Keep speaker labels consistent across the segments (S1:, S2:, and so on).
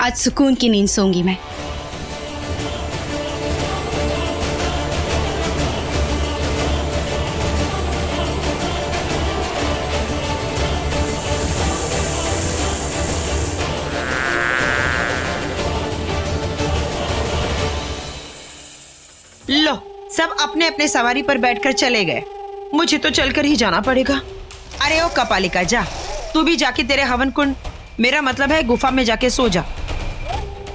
S1: आज सुकून की नींद सोऊंगी मैं।
S2: लो, सब अपने अपने सवारी पर बैठकर चले गए। मुझे तो चलकर ही जाना पड़ेगा। अरे ओ कपालिका, जा तू भी जाके तेरे हवन कुंड, मेरा मतलब है गुफा में जाके सो जा।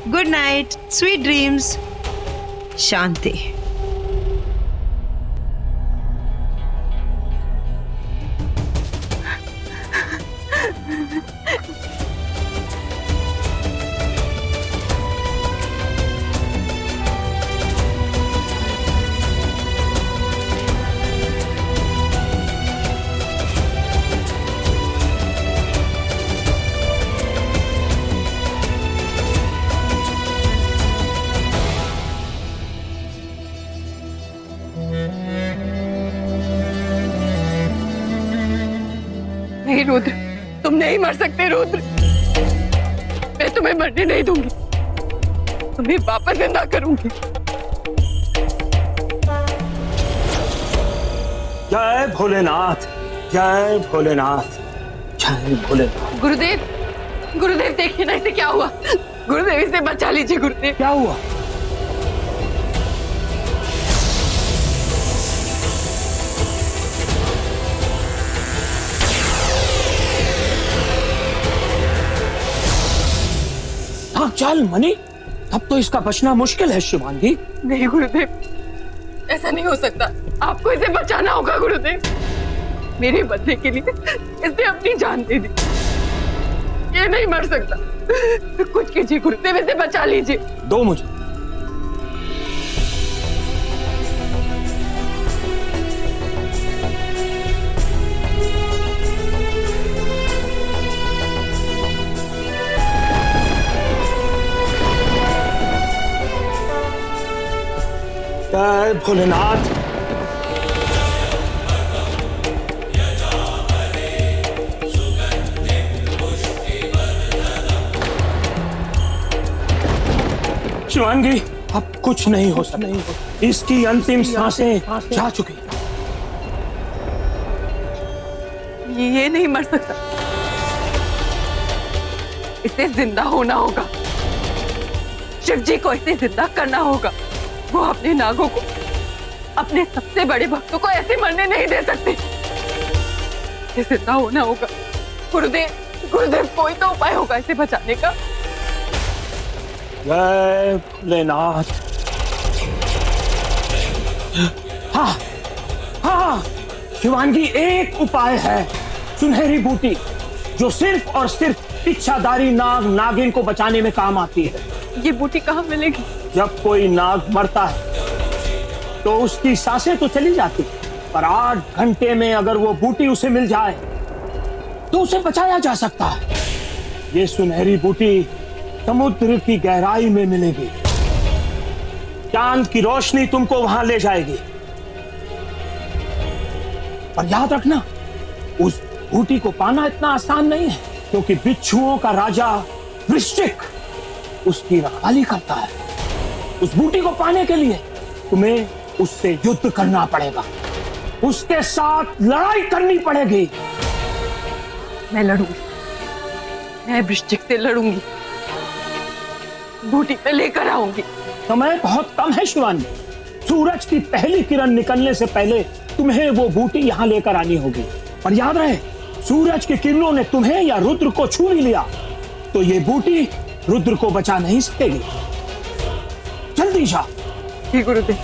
S2: गुड नाइट, स्वीट ड्रीम्स, शांति।
S3: नहीं रुद्र, तुम नहीं मर सकते रुद्र। मैं तुम्हें मरने नहीं दूंगी, तुम्हें वापस जिंदा करूंगी।
S4: जय भोलेनाथ, जय भोलेनाथ, जय भोलेनाथ।
S3: गुरुदेव, गुरुदेव देखिए ना इसे क्या हुआ। गुरुदेव इसे बचा लीजिए गुरुदेव।
S4: क्या हुआ? हाँ चल मनी, अब तो इसका बचना मुश्किल है शिवांगी।
S3: नहीं गुरुदेव, ऐसा नहीं हो सकता। आपको इसे बचाना होगा गुरुदेव। मेरे बदले के लिए इसने अपनी जान दे दी। ये नहीं मर सकता। कुछ कीजिए गुरुदेव, इसे बचा लीजिए।
S4: दो मुझे। जय भोलेनाथ। शिवांगी, अब कुछ नहीं हो सकता। इसकी अंतिम सांसें जा चुकी।
S3: ये नहीं मर सकता। इसे जिंदा होना होगा। शिव जी को इसे जिंदा करना होगा। वो अपने नागों को, अपने सबसे बड़े भक्तों को ऐसे मरने नहीं दे सकते। इसे जिंदा होना होगा। गुरुदेव, गुरुदेव कोई तो उपाय होगा इसे बचाने का।
S4: जय भोलेनाथ। हाँ हाँ शिवांगी, एक उपाय है। सुनहरी बूटी जो सिर्फ और सिर्फ इच्छाधारी नाग नागिन को बचाने में काम आती है।
S3: ये बूटी कहाँ मिलेगी?
S4: जब कोई नाग मरता है तो उसकी सांसें तो चली जाती, पर 8 घंटे में अगर वो बूटी उसे मिल जाए तो उसे बचाया जा सकता है। ये सुनहरी बूटी समुद्र की गहराई में मिलेगी। चांद की रोशनी तुमको वहां ले जाएगी। पर याद रखना, उस बूटी को पाना इतना आसान नहीं है, क्योंकि बिच्छुओं का राजा वृश्चिक उसकी रखवाली करता है। उस बूटी को पाने के लिए तुम्हें उससे युद्ध करना पड़ेगा, उसके साथ लड़ाई करनी पड़ेगी।
S3: मैं लड़ूंगी, मैं वृश्चिक से लड़ूंगी, बूटी पे लेकर आऊंगी।
S4: समय बहुत कम है शिवानी। सूरज की पहली किरण निकलने से पहले तुम्हें वो बूटी यहाँ लेकर आनी होगी। पर याद रहे, सूरज की किरणों ने तुम्हें या रुद्र को छू भी लिया तो ये बूटी रुद्र को बचा नहीं सकेगी। जल्दी जा।
S3: ठीक गुरुदेव।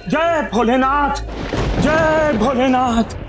S4: जय भोलेनाथ, जय भोलेनाथ।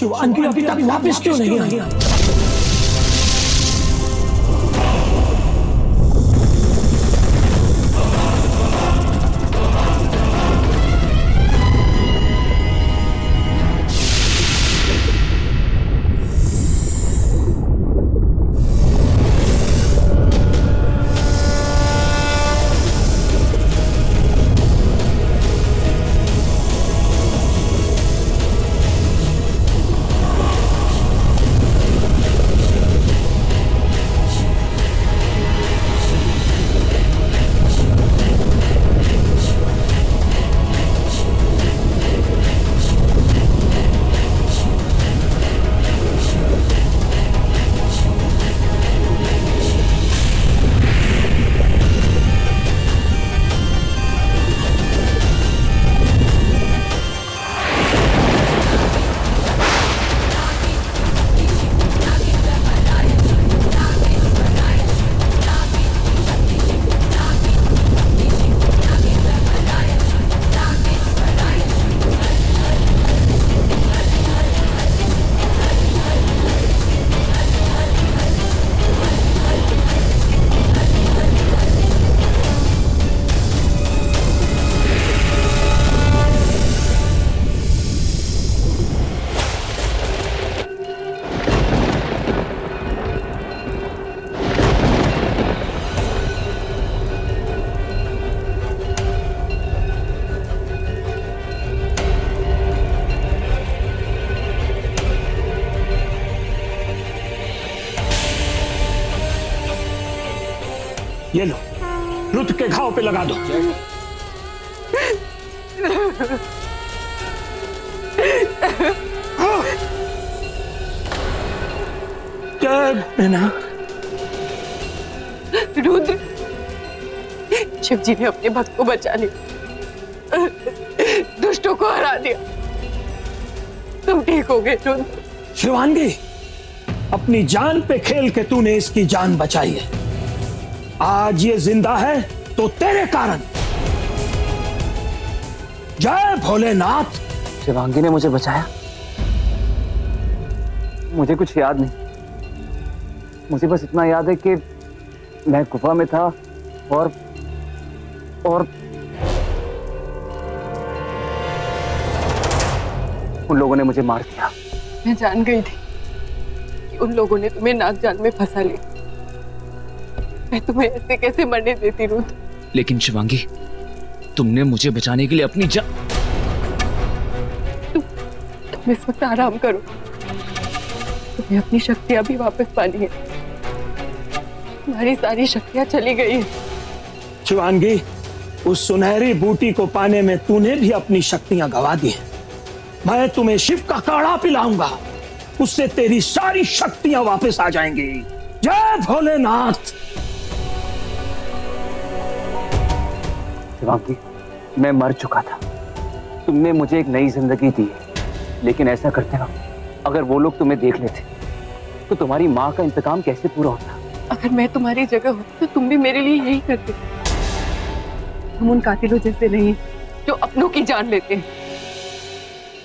S4: शिवांगी अभी तक वापस क्यों नहीं आई? ये लो, रुद्र के घाव पे लगा दो। जय भोलेनाथ।
S3: रुद्र, शिव जी ने अपने भक्त को बचा लिया, दुष्टों को हरा दिया। तुम ठीक हो गए रुद्र।
S4: शिवांगी, अपनी जान पे खेल के तूने इसकी जान बचाई है। आज ये जिंदा है तो तेरे कारण। जय भोलेनाथ।
S1: शिवांगी ने मुझे बचाया? मुझे कुछ याद नहीं। मुझे बस इतना याद है कि मैं गुफा में था और उन लोगों ने मुझे मार दिया।
S3: मैं जान गई थी कि उन लोगों ने तुम्हें नागजाल में फंसा लिया। मैं तुम्हें ऐसे कैसे मरने देती रुद्र।
S5: लेकिन शिवांगी, तुमने मुझे बचाने के लिए अपनी जान।
S3: तुम इस वक्त आराम करो। तुम्हें अपनी शक्तियां भी वापस पानी है। तुम्हारी सारी शक्तियां चली गई है।
S4: शिवांगी, उस सुनहरी बूटी को पाने में तूने भी अपनी शक्तियां गंवा दी हैं। मैं तुम्हें शिव का काढ़ा पिलाऊंगा, उससे तेरी सारी शक्तियां वापस आ जाएंगी। जय भोलेनाथ।
S1: शिवांगी, मैं मर चुका था। तुमने मुझे एक नई जिंदगी दी है, लेकिन ऐसा करते ना, अगर वो लोग तुम्हें देख लेते तो तुम्हारी माँ का इंतकाम कैसे पूरा होता?
S3: अगर मैं तुम्हारी जगह होती तो तुम भी मेरे लिए यही करते। हम उन कातिलों जैसे नहीं जो अपनों की जान लेते हैं,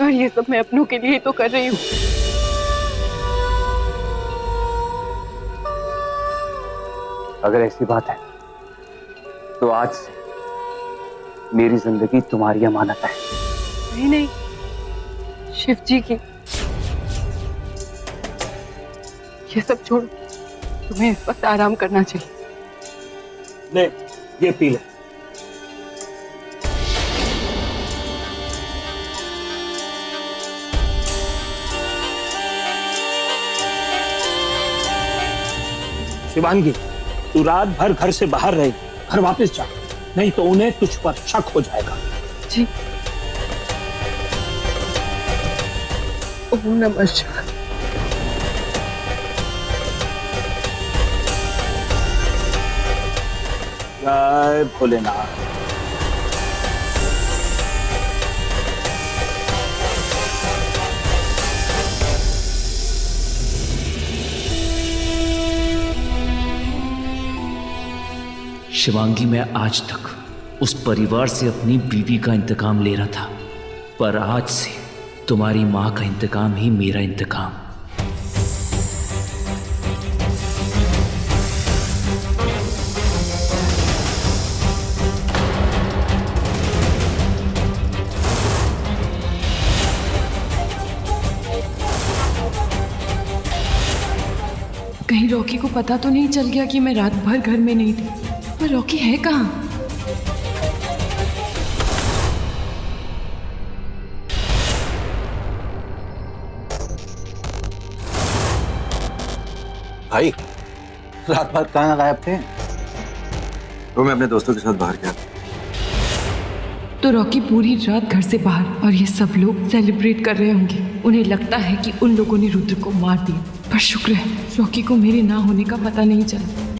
S3: और ये सब मैं अपनों के लिए तो कर रही हूँ।
S1: अगर ऐसी बात है तो आज से मेरी जिंदगी तुम्हारी अमानत है।
S3: नहीं नहीं, शिव जी की। ये सब छोड़ो, तुम्हें इस वक्त आराम करना चाहिए।
S4: ले, ये पी ले। शिवांगी, तू रात भर घर से बाहर रही, घर वापस जा, नहीं तो उन्हें तुझ पर शक हो जाएगा।
S3: जी। ओम नमः शिवाय।
S4: जय भोलेनाथ।
S5: शिवांगी, मैं आज तक उस परिवार से अपनी बीवी का इंतकाम ले रहा था, पर आज से तुम्हारी माँ का इंतकाम ही मेरा इंतकाम।
S3: कहीं रॉकी को पता तो नहीं चल गया कि मैं रात भर घर में नहीं थी। पर रॉकी है कहाँ?
S6: भाई रात भर कहाँ गायब थे?
S7: तो मैं अपने दोस्तों के साथ बाहर गया।
S3: तो रॉकी पूरी रात घर से बाहर और ये सब लोग सेलिब्रेट कर रहे होंगे। उन्हें लगता है कि उन लोगों ने रुद्र को मार दिया, पर शुक्र है रॉकी को मेरे ना होने का पता नहीं चला।